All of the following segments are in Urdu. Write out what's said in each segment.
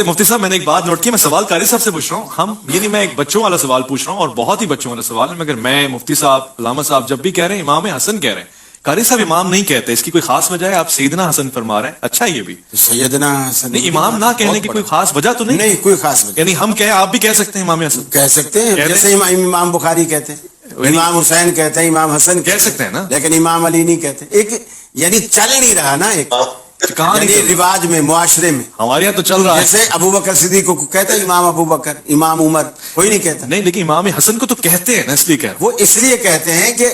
مفتی صاحب میں نے ایک بات نوٹ کی, میں سوال قاری صاحب سے پوچھ رہا ہوں, ہم یعنی میں ایک بچوں والا سوال پوچھ رہا ہوں اور بہت ہی بچوں والا سوال ہے, مگر میں مفتی صاحب علامہ صاحب جب بھی کہہ رہے ہیں امام حسن کہہ رہے ہیں, قاری صاحب امام نہیں کہتے, اس کی کوئی خاص وجہ ہے؟ آپ سیدنا حسن فرما رہے ہیں, اچھا یہ بھی سیدنا حسن نہیں, امام نہ کہنے کی کوئی خاص وجہ تو نہیں؟ نہیں کوئی خاص وجہ, یعنی ہم کہیں آپ بھی کہہ سکتے ہیں امام حسن کہہ سکتے ہیں, جیسے امام بخاری کہتے ہیں, امام حسین کہتے ہیں, امام حسن کہہ سکتے ہیں نا, لیکن امام علی نہیں کہتے. ایک یعنی چل نہیں رہا نا, ایک یعنی رواج میں, معاشرے میں ہمارے یہاں تو چل رہا ہے. جیسے ابو بکر صدیق کو کہتے ہیں امام ابو بکر, امام عمر, کوئی نہیں کہتا. نہیں لیکن امام حسن کو تو کہتے ہیں نا, اس لیے کہہ رہا ہوں. وہ اس لیے کہتے ہیں کہ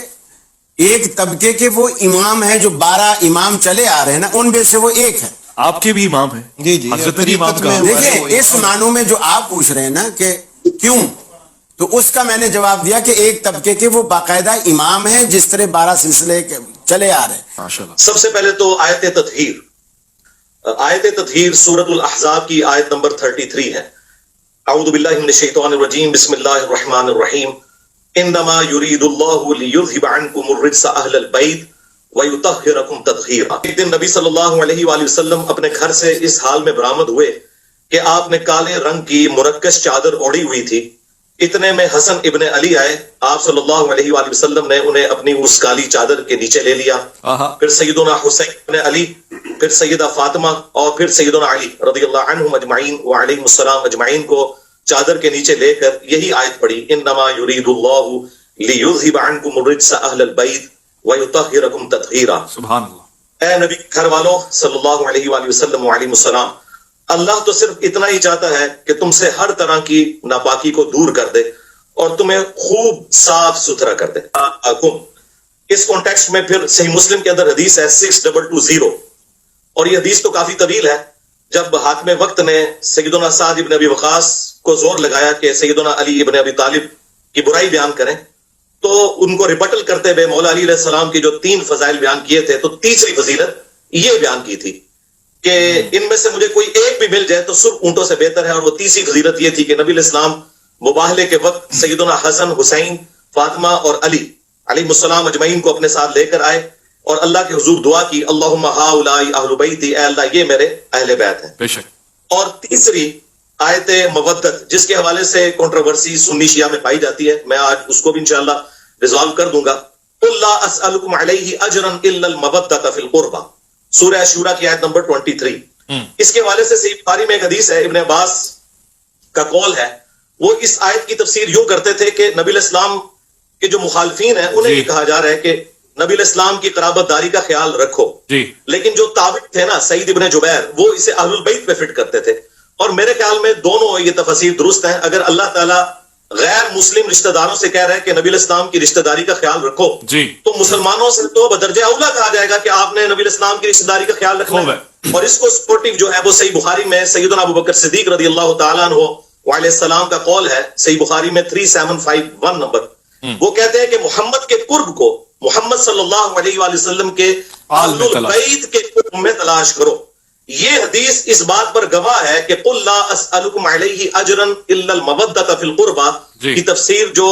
ایک طبقے کے وہ امام ہیں جو 12 امام چلے آ رہے ہیں نا, ان میں سے وہ ایک ہے. آپ کے بھی امام ہیں جی جی, حضرت علی امام کا. دیکھیں اس معنوں میں جو آپ پوچھ رہے ہیں نا کہ کیوں, تو اس کا میں نے جواب دیا کہ ایک طبقے کے وہ باقاعدہ امام ہیں, جس طرح 12 سلسلے چلے آ رہے ہیں. ماشاءاللہ. سب سے پہلے تو آیت تطہیر سورۃ الاحزاب کی آیت نمبر 33 ہے. اعوذ باللہ من الشیطان الرجیم, بسم اللہ الرحمن الرحیم, انما یرید اللہ لیذھب عنکم الرجس اہل البیت ویطہرکم تطہیرا. ایک دن نبی صلی اللہ علیہ وآلہ وسلم اپنے گھر سے اس حال میں برآمد ہوئے کہ آپ نے کالے رنگ کی مرکش چادر اوڑھی ہوئی تھی. اتنے میں حسن ابن علی آئے, آپ صلی اللہ علیہ وآلہ وسلم نے انہیں اپنی اس کالی چادر کے نیچے لے لیا. پھر سیدنا حسین ابن علی, پھر سیدہ فاطمہ, اور پھر سیدنا علی رضی اللہ عنہم اجمعین وعلیہم السلام اجمعین کو چادر کے نیچے لے کر یہی آیت پڑھی, انما یرید اللہ لیذھب عنکم الرجس اہل البیت ویطہرکم تطہیرا. سبحان اللہ. اے نبی گھر والوں صلی اللہ علیہ وآلہ وسلم وعلیہم السلام, اللہ تو صرف اتنا ہی چاہتا ہے کہ تم سے ہر طرح کی ناپاکی کو دور کر دے اور تمہیں خوب صاف ستھرا کر دے. اس کانٹیکسٹ میں پھر صحیح مسلم کے اندر حدیث ہے 6220, اور یہ حدیث تو کافی طویل ہے. جب حاکم وقت نے سیدنا سعد ابن ابی وقاص کو زور لگایا کہ سیدنا علی ابن ابی طالب کی برائی بیان کریں, تو ان کو ریبٹل کرتے ہوئے مولا علی علیہ السلام کی جو 3 فضائل بیان کیے تھے, تو تیسری فضیلت یہ بیان کی تھی کہ ان میں سے مجھے کوئی ایک بھی مل جائے تو سرخ اونٹوں سے بہتر ہے. اور وہ تیسری فضیلت یہ تھی کہ نبی علیہ السلام مباہلے کے وقت سیدنا حسن, حسین, فاطمہ اور علی علیہ السلام اجمعین کو اپنے ساتھ لے کر آئے اور اللہ کے حضور دعا کی, اللہم ہؤلاء اہل بیتی, اے اللہ یہ میرے اہل بیت ہیں. بے شک. اور تیسری آیت مودت, جس کے حوالے سے کنٹروورسی سنی شیعہ میں پائی جاتی ہے, میں آج اس کو بھی انشاءاللہ ریزالو کر دوں گا. قل لا اسألکم علیہ اجرا الا المودۃ فی القربى, سورہ شورا کی آیت نمبر 23. اس کے حوالے سے صحیح بخاری میں ایک حدیث ہے, ابن عباس کا قول ہے, وہ اس آیت کی تفسیر یوں کرتے تھے کہ نبی علیہ السلام کے جو مخالفین ہیں انہیں یہ کہا جا رہا ہے کہ نبی علیہ السلام کی قرابت داری کا خیال رکھو, لیکن جو تابع تھے نا سعید ابن جبیر, وہ اسے اہل البیت پہ فٹ کرتے تھے. اور میرے خیال میں دونوں یہ تفسیر درست ہیں. اگر اللہ تعالیٰ غیر مسلم رشتہ داروں سے کہہ رہے ہیں کہ نبی علیہ السلام کی رشتہ داری کا خیال رکھو, تو مسلمانوں سے تو بدرجہ اولا کہا جائے گا کہ آپ نے نبی علیہ السلام کی رشتہ داری کا خیال رکھنا ہے. اور اس کو سپورٹنگ جو ہے وہ صحیح بخاری میں سیدنا ابو بکر صدیق رضی اللہ تعالیٰ عنہ وعلیہ السلام کا قول ہے, صحیح بخاری میں 3751 نمبر. وہ کہتے ہیں کہ محمد کے قرب کو محمد صلی اللہ علیہ وآلہ وسلم کے اہل البیت کے قرب میں تلاش کرو. یہ حدیث اس بات پر گواہ ہے کہ قل لا اسألکم علیہ اجرا الا المودۃ فی القربى کی تفسیر جو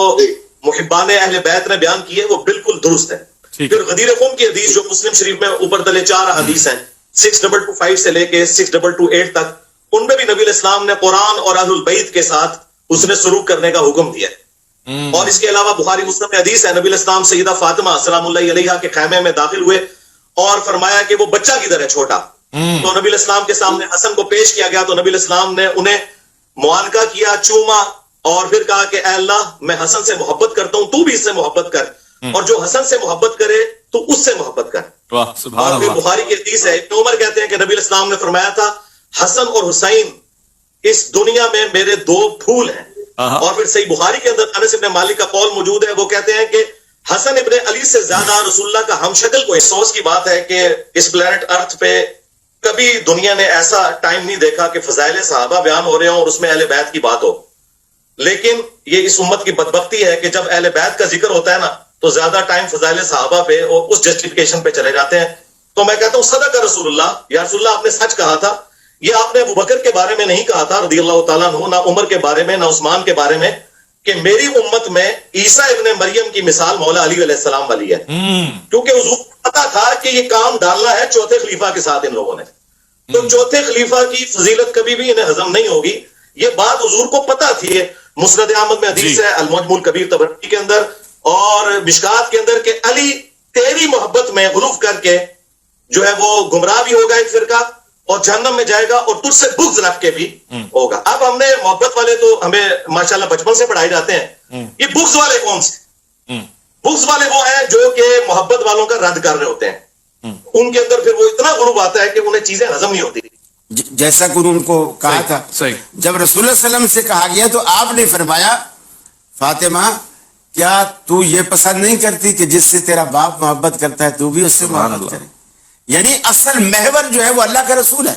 محبان اہل بیت نے بیان کی ہے وہ بالکل درست ہے. پھر غدیر قوم کی حدیث جو مسلم شریف میں اوپر تلے 4 حدیث ہیں 6225 سے لے کے 6228 تک, ان میں بھی نبی علیہ السلام نے قرآن اور اہل البیت کے ساتھ اس نے سلوک کرنے کا حکم دیا ہے. اور اس کے علاوہ بخاری مسلم میں حدیث ہے, نبی علیہ السلام سیدہ فاطمہ سلام اللہ علیہا کے خیمے میں داخل ہوئے اور فرمایا کہ وہ بچہ کدھر ہے چھوٹا. تو نبی علیہ السلام کے سامنے حسن کو پیش کیا گیا, تو نبی علیہ السلام نے انہیں معانقہ کیا, چوما, اور پھر کہا کہ اے اللہ میں حسن سے محبت کرتا ہوں, تو بھی اس سے محبت کر, اور جو حسن سے محبت کرے تو اس سے محبت کر. اور پھر بخاری کی حدیث ہے, ابن عمر کہتے ہیں کہ نبی علیہ السلام نے فرمایا تھا حسن اور حسین اس دنیا میں میرے 2 پھول ہیں. اور پھر صحیح بخاری کے اندر انس ابن مالک کا قول موجود ہے, وہ کہتے ہیں کہ حسن ابن علی سے زیادہ رسول اللہ کا ہم شکل کوئی. افسوس کی بات ہے کہ اس پلانٹ ارتھ پہ کبھی دنیا نے ایسا ٹائم نہیں دیکھا کہ فضائل صحابہ بیان ہو رہے ہوں اور اس میں اہل بیت کی بات ہو. لیکن یہ اس امت کی بدبختی ہے کہ جب اہل بیت کا ذکر ہوتا ہے نا, تو زیادہ ٹائم فضائل صحابہ پہ اور اس جسٹیفیکیشن پہ چلے جاتے ہیں. تو میں کہتا ہوں صدق رسول اللہ, یا رسول اللہ آپ نے سچ کہا تھا. یہ آپ نے ابو بکر کے بارے میں نہیں کہا تھا رضی اللہ تعالیٰ عنہ, نہ عمر کے بارے میں, نہ عثمان کے بارے میں, کہ میری امت میں عیسیٰ ابن مریم کی مثال مولا علی علیہ السلام والی ہے. کیونکہ حضور کو پتا تھا کہ یہ کام ڈالنا ہے چوتھے خلیفہ کے ساتھ ان لوگوں نے. تو چوتھے خلیفہ کی فضیلت کبھی بھی انہیں ہضم نہیں ہوگی. یہ بات حضور کو پتا تھی. مسند احمد میں حدیث ہے, المعجم الکبیر طبرانی کے اندر اور مشکات کے اندر, کہ علی تیری محبت میں غلو کر کے جو ہے وہ گمراہ بھی ہوگا ایک فرقہ اور جہنم میں جائے گا, اور تجھ سے بغض رکھ کے بھی ہوگا. اب ہم نے محبت والے تو ہمیں ماشاءاللہ بچپن سے پڑھائے جاتے ہیں, یہ بغض والے کون سے؟ بغض والے وہ ہیں جو کہ محبت والوں کا رد کر رہے ہوتے ہیں. ان کے اندر پھر وہ اتنا غلو آتا ہے کہ انہیں چیزیں ہضم نہیں ہوتی. جیسا کہ انہوں کو کہا تھا, جب رسول اللہ صلی اللہ علیہ وسلم سے کہا گیا تو آپ نے فرمایا, فاطمہ کیا تو یہ پسند نہیں کرتی کہ جس سے تیرا باپ محبت کرتا ہے تو بھی اس سے محبت کرے؟ یعنی اصل محور جو ہے وہ اللہ کا رسول ہے.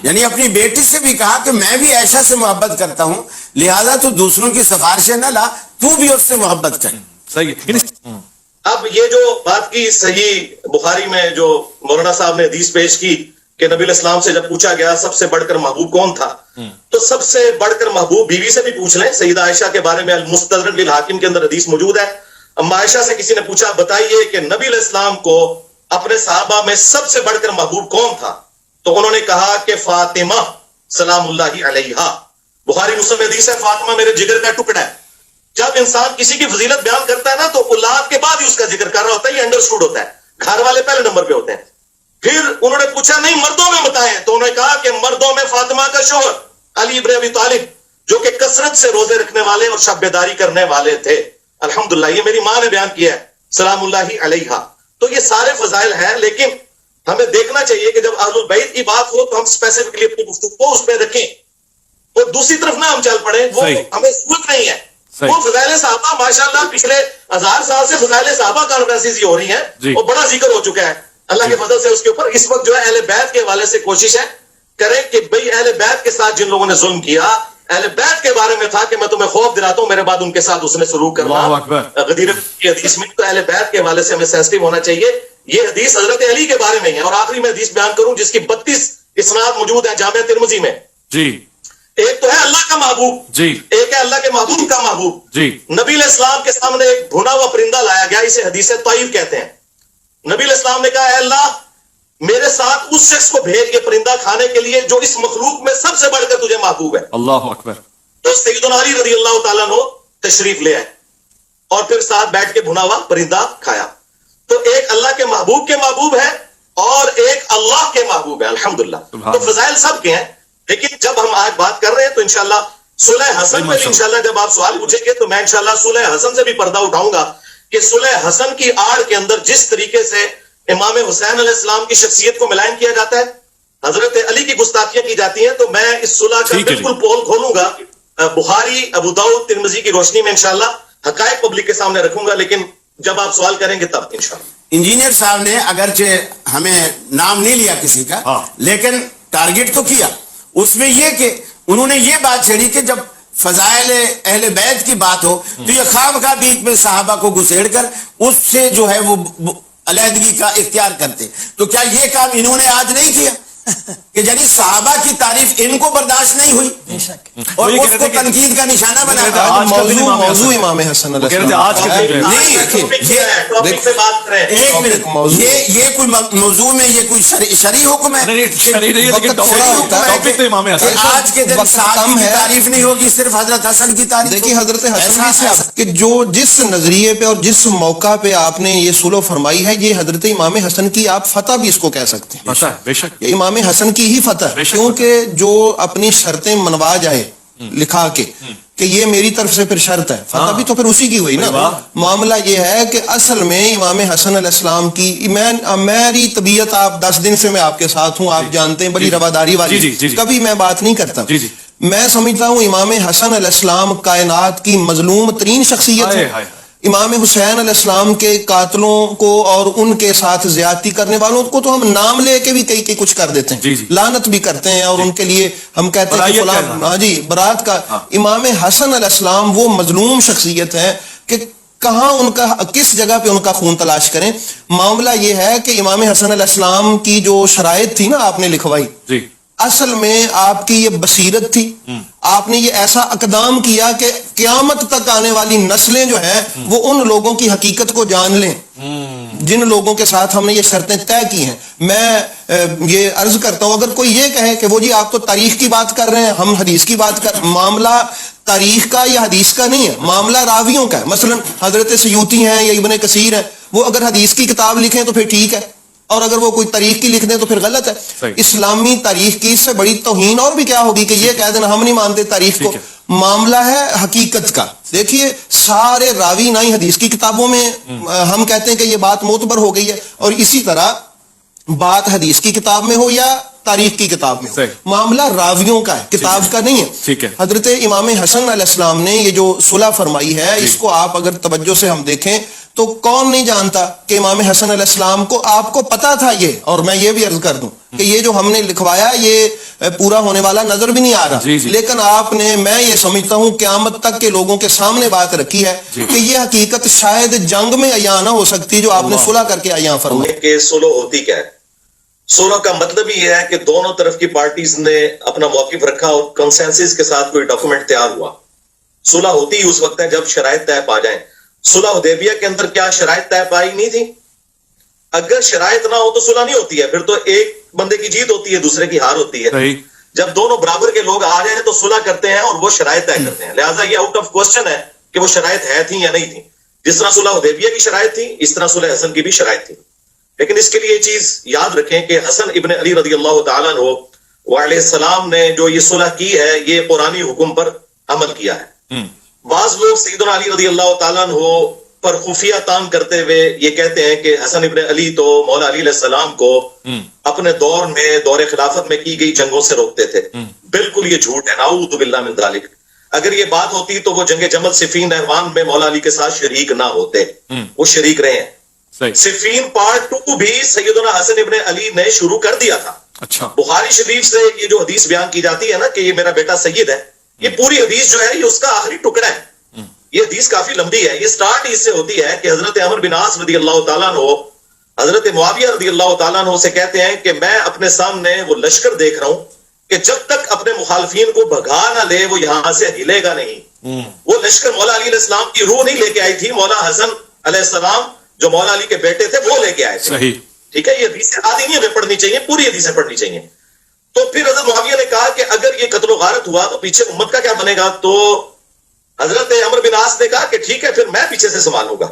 یعنی اپنی بیٹی سے بھی کہا کہ میں بھی عائشہ سے محبت کرتا ہوں, لہذا تو دوسروں کی سفارشیں نہ لا, تو بھی اس سے محبت کر. اب یہ جو بات کی صحیح بخاری میں جو مولانا صاحب نے حدیث پیش کی کہ نبی علیہ السلام سے جب پوچھا گیا سب سے بڑھ کر محبوب کون تھا, تو سب سے بڑھ کر محبوب بیوی سے بھی پوچھ لیں. سیدہ عائشہ کے بارے میں المستدرک للحاکم کے اندر حدیث موجود ہے. اما عائشہ سے کسی نے پوچھا بتائیے کہ نبی علیہ السلام کو اپنے صحابہ میں سب سے بڑھ کر محبوب کون تھا, تو انہوں نے کہا کہ فاطمہ سلام اللہ علیہا. بخاری مسلم حدیث ہے, فاطمہ میرے جگر کا ٹکڑا ہے. جب انسان کسی کی فضیلت بیان کرتا ہے نا تو اولاد کے بعد ہی اس کا ذکر کر رہا ہوتا ہے, یہ انڈرسٹوڈ ہوتا ہے. گھر والے پہلے نمبر پہ ہوتے ہیں. پھر انہوں نے پوچھا نہیں مردوں میں بتائیں, تو انہوں نے کہا کہ مردوں میں فاطمہ کا شوہر علی ابن ابی طالب جو کہ کثرت سے روزے رکھنے والے اور شب بیداری کرنے والے تھے. الحمدللہ یہ میری ماں نے بیان کیا ہے, سلام اللہ علیہا. تو یہ سارے فضائل ہیں, لیکن ہمیں دیکھنا چاہیے کہ جب اہل البیت کی بات ہو تو ہم اسپیسیفکلی اپنی گفتگو کو اس پہ رکھیں, اور دوسری طرف نہ ہم چل پڑیں, وہ ہمیں ضرورت نہیں ہے. وہ فضائل صحابہ ماشاءاللہ پچھلے 1000 سال سے فضائل صحابہ کانفرنسز ہو رہی ہیں اور بڑا ذکر ہو چکا ہے اللہ کے فضل سے اس کے اوپر. اس وقت جو ہے اہل بیت کے حوالے سے کوشش ہے کریں کہ بھئی اہل بیت کے ساتھ جن لوگوں نے ظلم کیا, اہل بیت کے بارے میں تھا کہ میں تمہیں خوف دلاتا ہوں, میرے بعد ان کے ساتھ اس نے سلوک کرنا. غدیر کی حدیث میں تو اہل بیت کے حوالے سے ہمیں سینسٹیو ہونا چاہیے. یہ حدیث حضرت علی کے بارے میں ہے, اور آخری میں حدیث بیان کروں جس کی 32 اسناد موجود ہیں جامع ترمذی میں. ایک تو ہے اللہ کا محبوب, ایک ہے اللہ کے محبوب کا محبوب. نبی علیہ السلام کے سامنے ایک بھونا ہوا پرندہ لایا گیا, اسے حدیث طائر کہتے ہیں. نبی علیہ السلام نے کہا اے اللہ میرے ساتھ اس شخص کو بھیج یہ پرندہ کھانے کے لیے جو اس مخلوق میں سب سے بڑھ کر تجھے محبوب ہے. اللہ اکبر. تو سیدنا علی رضی اللہ تعالیٰ عنہ تشریف لے آئے اور پھر ساتھ بیٹھ کے بھنا ہوا پرندہ کھایا. تو ایک اللہ کے محبوب ہے اور ایک اللہ کے محبوب ہے. الحمدللہ. تو فضائل سب کے ہیں, لیکن جب ہم آج بات کر رہے ہیں تو انشاءاللہ صلح حسن میں بھی انشاءاللہ جب آپ سوال پوچھیں گے تو میں انشاءاللہ صلح حسن سے بھی پردہ اٹھاؤں گا کہ صلح حسن کی آڑ کے اندر جس طریقے سے امام حسین علیہ السلام کی شخصیت کو ملائن کیا جاتا ہے, حضرت علی کی گستاخیاں کی جاتی ہیں, تو میں اس صلح کا بالکل پول کھولوں گا بخاری, ابو داؤد, ترمذی کی روشنی میں انشاءاللہ حقائق پبلک کے سامنے رکھوں گا, لیکن جب آپ سوال کریں گے تب انشاءاللہ. انجینئر صاحب نے اگرچہ ہمیں نام نہیں لیا کسی کا, لیکن ٹارگٹ تو کیا. اس میں یہ کہ انہوں نے یہ بات چھیڑی کہ جب فضائل اہل بیت کی بات ہو تو یہ خواہ بیچ میں صحابہ کو گھسیڑ کر اس سے جو ہے وہ علیحدگی کا اختیار کرتے. تو کیا یہ کام انہوں نے آج نہیں کیا کہ یعنی صحابہ کی تعریف ان کو برداشت نہیں ہوئی اور اس کو تنقید کا نشانہ بنا موضوع امام حسن علیہ السلام. یہ کوئی موضوع میں یہ کوئی شرعی حکم ہے آج کے دن صحابہ کی تعریف نہیں ہوگی, صرف حضرت حسن کی تعریف. دیکھیے حضرت حسن صاحب کہ جو جس نظریے پہ اور جس موقع پہ آپ نے یہ سلو فرمائی ہے, یہ حضرت امام حسن کی آپ فتح بھی اس کو کہہ سکتے ہیں. بے شک یہ امام حسن کی ہی فتح, کیونکہ جو اپنی شرطیں منوا جائے لکھا کے کہ یہ میری طرف سے پھر شرط ہے, فتح بھی تو پھر اسی کی ہوئی نا. معاملہ یہ ہے کہ اصل میں امام حسن علیہ السلام کی میری طبیعت, آپ 10 دن سے میں آپ کے ساتھ ہوں, آپ جانتے ہیں بڑی رواداری والی, کبھی میں بات نہیں کرتا. میں سمجھتا ہوں امام حسن علیہ السلام کائنات کی مظلوم ترین شخصیت ہے. امام حسین علیہ السلام کے قاتلوں کو اور ان کے ساتھ زیادتی کرنے والوں کو تو ہم نام لے کے بھی کئی کچھ کر دیتے ہیں, لعنت بھی کرتے ہیں, اور ان کے لیے ہم کہتے ہیں کہ برات کا. امام حسن علیہ السلام وہ مظلوم شخصیت ہے کہ کہاں ان کا, کس جگہ پہ ان کا خون تلاش کریں. معاملہ یہ ہے کہ امام حسن علیہ السلام کی جو شرائط تھی نا آپ نے لکھوائی, اصل میں آپ کی یہ بصیرت تھی, آپ نے یہ ایسا اقدام کیا کہ قیامت تک آنے والی نسلیں جو ہیں وہ ان لوگوں کی حقیقت کو جان لیں جن لوگوں کے ساتھ ہم نے یہ شرطیں طے کی ہیں. میں یہ عرض کرتا ہوں, اگر کوئی یہ کہے کہ وہ جی آپ تو تاریخ کی بات کر رہے ہیں, ہم حدیث کی بات کر, معاملہ تاریخ کا یا حدیث کا نہیں ہے, معاملہ راویوں کا ہے. مثلا حضرت سیوطی ہیں یا ابن کثیر ہیں, وہ اگر حدیث کی کتاب لکھیں تو پھر ٹھیک ہے, اور اگر وہ کوئی تاریخ کی لکھ دیں تو پھر غلط ہے. اسلامی تاریخ کی اس سے بڑی توہین اور بھی کیا ہوگی کہ یہ کہہ دینا ہم نہیں مانتے تاریخ کو. معاملہ ہے حقیقت کا. دیکھیے سارے راوی نہ ہی حدیث کی کتابوں میں ہم کہتے ہیں کہ یہ بات معتبر ہو گئی ہے, اور اسی طرح بات حدیث کی کتاب میں ہو یا تاریخ کی کتاب میں ہو, معاملہ راویوں کا ہے, کتاب کا نہیں ہے. حضرت امام حسن علیہ السلام نے یہ جو صلح فرمائی ہے, اس کو آپ اگر توجہ سے ہم دیکھیں تو کون نہیں جانتا کہ امام حسن علیہ السلام کو, آپ کو پتا تھا یہ, اور میں یہ بھی عرض کر دوں کہ یہ جو ہم نے لکھوایا یہ پورا ہونے والا نظر بھی نہیں آ رہا, لیکن آپ نے, میں یہ سمجھتا ہوں قیامت تک کے لوگوں کے سامنے بات رکھی ہے کہ یہ حقیقت شاید جنگ میں عیاں نہ ہو سکتی جو آپ نے صلح کر کے عیاں فرمائی. کہ صلح ہوتی کیا ہے؟ صلح کا مطلب یہ ہے کہ دونوں طرف کی پارٹیز نے اپنا موقف رکھا اور کنسنسس کے ساتھ کوئی ڈاکومنٹ تیار ہوا. صلح ہوتی ہی اس وقت ہے جب شرائط طے پا جائیں. صلح حدیبیہ کے اندر کیا شرائط طے پائی نہیں تھی؟ اگر شرائط نہ ہو تو صلح نہیں ہوتی ہے, پھر تو ایک بندے کی جیت ہوتی ہے دوسرے کی ہار ہوتی ہے. جب دونوں برابر کے لوگ آ جائیں تو صلح کرتے ہیں اور وہ شرائط طے کرتے ہیں. لہٰذا یہ آؤٹ آف کوشچن ہے کہ وہ شرائط ہے تھی یا نہیں تھی. جس طرح صلح حدیبیہ کی شرائط تھی اس طرح صلح حسن کی بھی شرائط تھی. لیکن اس کے لیے یہ چیز یاد رکھیں کہ حسن ابن علی رضی اللہ تعالیٰ عنہ علیہ السلام نے جو یہ صلح کی ہے یہ قرآنی حکم پر عمل کیا ہے. بعض لوگ سیدنا علی رضی اللہ تعالیٰ عنہ پر خفیہ تان کرتے ہوئے یہ کہتے ہیں کہ حسن ابن علی تو مولا علی علیہ السلام کو اپنے دور میں, دور خلافت میں کی گئی جنگوں سے روکتے تھے. بالکل یہ جھوٹ ہے, نعوذ باللہ من ذالک. اگر یہ بات ہوتی تو وہ جنگ جمل صفین نہروان میں مولا علی کے ساتھ شریک نہ ہوتے, وہ شریک رہے ہیں. صفین پارٹ 2 بھی سیدنا حسن ابن علی نے شروع کر دیا تھا. بخاری شریف سے یہ جو حدیث بیان کی جاتی ہے نا کہ یہ میرا بیٹا سید ہے, یہ پوری حدیث جو ہے یہ اس کا آخری ٹکڑا ہے. یہ حدیث کافی لمبی ہے. یہ سٹارٹ اس سے ہوتی ہے کہ حضرت عمر بن عاص رضی اللہ تعالیٰ عنہ حضرت معاویہ رضی اللہ تعالیٰ عنہ سے کہتے ہیں کہ میں اپنے سامنے وہ لشکر دیکھ رہا ہوں کہ جب تک اپنے مخالفین کو بھگا نہ لے وہ یہاں سے ہلے گا نہیں. وہ لشکر مولا علی علیہ السلام کی روح نہیں لے کے آئی تھی, مولا حسن علیہ السلام جو مولا علی کے بیٹے تھے وہ لے کے آئے تھے. ٹھیک ہے, یہ حدیثیں آدھی نہیں ہمیں پڑھنی چاہیے, پوری حدیثیں پڑھنی چاہیے. تو پھر حضرت معاویہ نے کہا کہ اگر یہ قتل و غارت ہوا تو پیچھے امت کا کیا بنے گا؟ تو حضرت عمر بن عاص نے کہا کہ ٹھیک ہے پھر میں پیچھے سے سنبھالوں گا.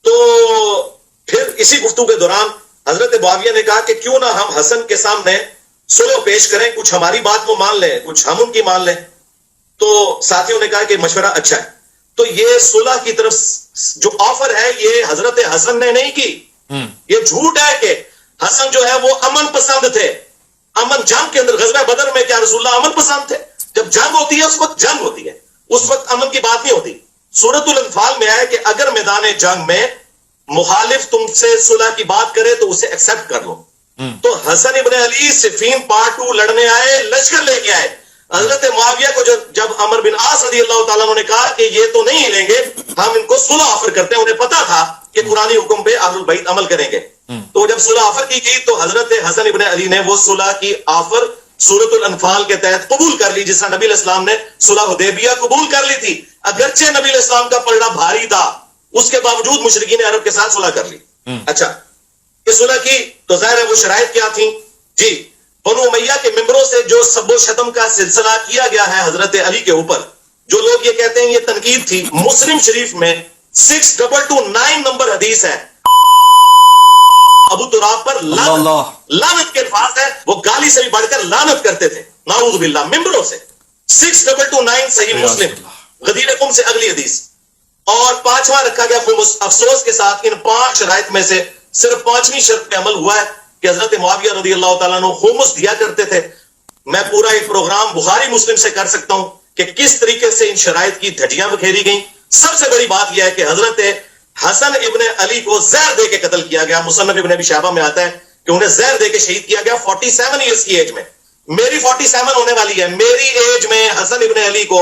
تو پھر اسی گفتگو کے دوران حضرت معاویہ نے کہا کہ کیوں نہ ہم حسن کے سامنے صلح پیش کریں, کچھ ہماری بات وہ مان لیں کچھ ہم ان کی مان لیں. تو ساتھیوں نے کہا کہ مشورہ اچھا ہے. تو یہ صلح کی طرف جو آفر ہے یہ حضرت حسن نے نہیں کی. یہ جھوٹ ہے کہ حسن جو ہے وہ امن پسند تھے. امن جنگ کے اندر غزوہ بدر میں کیا رسول اللہ امن پسند تھے؟ جب جنگ ہوتی ہے اس وقت جنگ ہوتی ہے, اس وقت امن کی بات نہیں ہوتی. سورۃ الانفال میں آیا کہ اگر میدان جنگ میں مخالف تم سے صلح کی بات کرے تو اسے ایکسپٹ کر لو. تو حسن ابن علی صفین پارٹ 2 لڑنے آئے, لشکر لے کے آئے. حضرت معاویہ کو جب عمر بن عاص رضی اللہ تعالیٰ عنہ نے کہا کہ یہ تو نہیں ہلیں گے, ہم ان کو صلح آفر کرتے ہیں, انہیں پتا تھا کہ قرآنی حکم پہ اہل البیت عمل کریں گے. تو جب صلح آفر کی گئی تو حضرت حسن ابن علی نے وہ صلح کی آفر سورۃ الانفال کے تحت قبول کر لی, جس طرح نبی علیہ السلام نے صلح حدیبیہ قبول کر لی تھی. اگرچہ نبی علیہ السلام کا پلڑا بھاری تھا اس کے باوجود مشرکین عرب کے ساتھ صلح کر لی. اچھا, یہ صلح کی تو ظاہر ہے وہ شرائط کیا تھیں؟ جی, بنو امیہ کے ممبروں سے جو سب و شتم کا سلسلہ کیا گیا ہے حضرت علی کے اوپر, جو لوگ یہ کہتے ہیں یہ تنقید تھی, مسلم شریف میں 6229 نمبر حدیث ہے. ابو تراب پر لعنت کے الفاظ ہے, وہ گالی سے بھی بڑھ کر لعنت کرتے تھے نعوذ باللہ ممبروں سے. 6229 صحیح مسلم, غدیر قم سے اگلی حدیث. اور 5واں رکھا گیا افسوس کے ساتھ ان 5 شرائط میں سے صرف 5ویں شرط پہ عمل ہوا ہے کہ حضرت معاویہ رضی اللہ تعالیٰ عنہ خمس دیا کرتے تھے. میں پورا ایک پروگرام بخاری مسلم سے کر سکتا ہوں کہ کس طریقے سے ان شرائط کی دھجیاں بکھیری گئیں. سب سے بڑی بات یہ ہے کہ حضرت حسن ابن علی کو زہر دے کے قتل کیا گیا. مصنف ابن ابی شیبہ میں آتا ہے کہ انہیں زہر دے کے شہید کیا گیا 47 ایئرز کی ایج میں. میری 47 ہونے والی ہے, میری ایج میں حسن ابن علی کو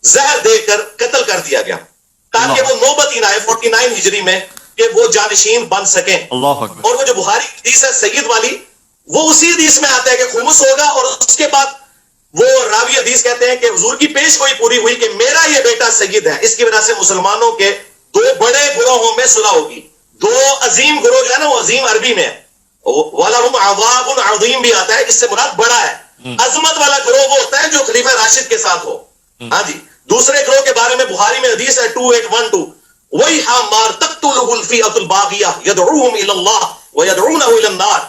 زہر دے کر قتل کر دیا گیا تاکہ وہ نوبت ہی نہ آئے 49 ہجری میں کہ وہ جانشین بن سکیں. اور وہ جو بخاری حدیث ہے سید والی, وہ اسی حدیث میں آتا ہے کہ خمس ہوگا، اور اس کے بعد وہ راوی حدیث کہتے ہیں کہ حضور کی پیش گوئی پوری ہوئی کہ میرا یہ بیٹا سید ہے. اس کی وجہ سے مسلمانوں کے دو بڑے گروہوں میں صلح ہوگی. دو عظیم گروہ جو ہے نا، وہ عظیم عربی میں وَلَهُمْ عَذَابٌ عَظِيمٌ بھی آتا ہے، اس سے مراد بڑا ہے. عظمت والا گروہ وہ ہوتا ہے جو خلیفہ راشد کے ساتھ ہو. ہاں جی. دوسرے گروہ کے بارے میں بخاری میں حدیث ہے 2812 وَيْحَا مَارْ تَقْتُلُهُ الْفِئَةُ الْبَاغِيَةُ يَدْعُوهُمْ إِلَى اللَّهِ وَيَدْعُونَهُ إِلَى النَّارِ.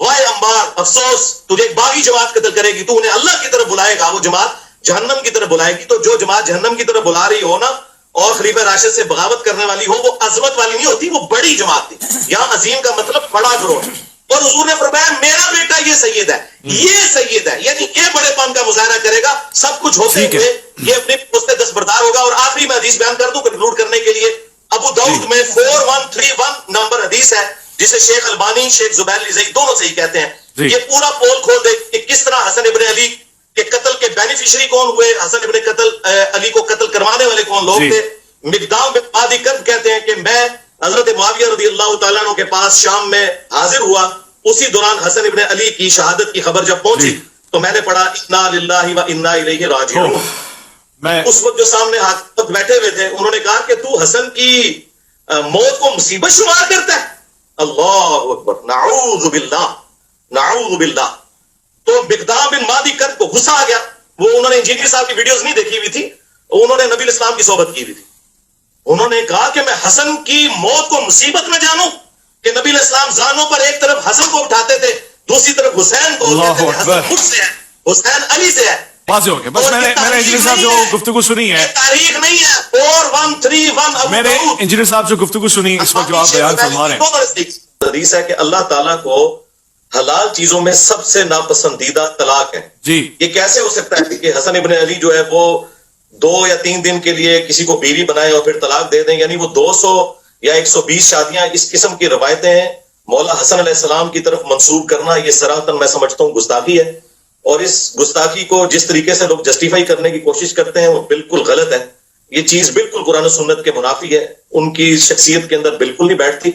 وائے انبار، افسوس، تجھے ایک باغی جماعت قتل کرے گی، تو انہیں اللہ کی طرف بلائے گا، وہ جماعت جہنم کی طرف بلائے گی. تو جو جماعت جہنم کی طرف بلا رہی ہو نا اور خلیفہ راشد سے بغاوت کرنے والی ہو، وہ عظمت والی نہیں ہوتی، وہ بڑی جماعت تھی. یہاں عظیم کا مطلب بڑا گروہ. اور حضور نے فرمایا میرا بیٹا یہ سید ہے، یہ سید ہے، یعنی یہ بڑے پن کا مظاہرہ کرے گا. سب کچھ ہوتے ہوئے یہ اپنے پوستے دستبردار ہوگا. اور آخری میں حدیث بیان کر دوں کنکلوڈ کرنے کے لیے. ابو داؤد میں 4131 نمبر حدیث ہے، جسے شیخ البانی، شیخ زبیر لزئی دونوں سے ہی کہتے ہیں. یہ پورا پول کھول دے کہ کس طرح حسن ابن علی کے قتل کے بینیفیشری کون ہوئے، حسن ابن علی کو قتل کروانے والے کون لوگ تھے. مقدام بن معدی کرب کہتے ہیں کہ میں حضرت معاویہ رضی اللہ تعالیٰ عنہ کے پاس شام میں حاضر ہوا. اسی دوران حسن ابن علی کی شہادت کی خبر جب پہنچی تو میں نے پڑھا انا للہ و انا الیہ راجعون. اس وقت جو سامنے حاکم بیٹھے ہوئے تھے انہوں نے کہا کہ تو حسن کی موت کو مصیبت شمار کرتا ہے. اللہ اکبر، نعوذ باللہ نعوذ باللہ. تو مقدام بن معدی کرب کو غصہ آ گیا. وہ انہوں نے انجینئر صاحب کی ویڈیوز نہیں دیکھی ہوئی تھی، انہوں نے نبی اسلام کی صحبت کی ہوئی تھی. انہوں نے کہا کہ میں حسن کی موت کو مصیبت میں جانوں کہ نبی اسلام زانوں پر ایک طرف حسن کو اٹھاتے تھے، دوسری طرف حسین کو، حسن خود سے ہے، حسین علی سے ہے. واضح ہو گیا. بس میں نے انجینئر صاحب جو گفتگو سنی ہے، تاریخ نہیں ہے. 4131 میں نے انجینئر صاحب جو گفتگو سنی اس وقت جو آپ بیان فرما رہے ہیں، حدیث ہے کہ اللہ تعالیٰ کو حلال چیزوں میں سب سے ناپسندیدہ طلاق ہے. جی یہ کیسے ہو سکتا ہے کہ حسن ابن علی جو ہے وہ 2 یا 3 دن کے لیے کسی کو بیوی بنائے اور پھر طلاق دے دیں؟ یعنی وہ 200 یا 120 شادیاں، اس قسم کی روایتیں ہیں مولا حسن علیہ السلام کی طرف منسوب کرنا، یہ صراحتاً میں سمجھتا ہوں گستاخی ہے. اور اس گستاخی کو جس طریقے سے لوگ جسٹیفائی کرنے کی کوشش کرتے ہیں وہ بالکل غلط ہے. یہ چیز بالکل قرآن و سنت کے منافی ہے، ان کی شخصیت کے اندر بالکل نہیں بیٹھتی.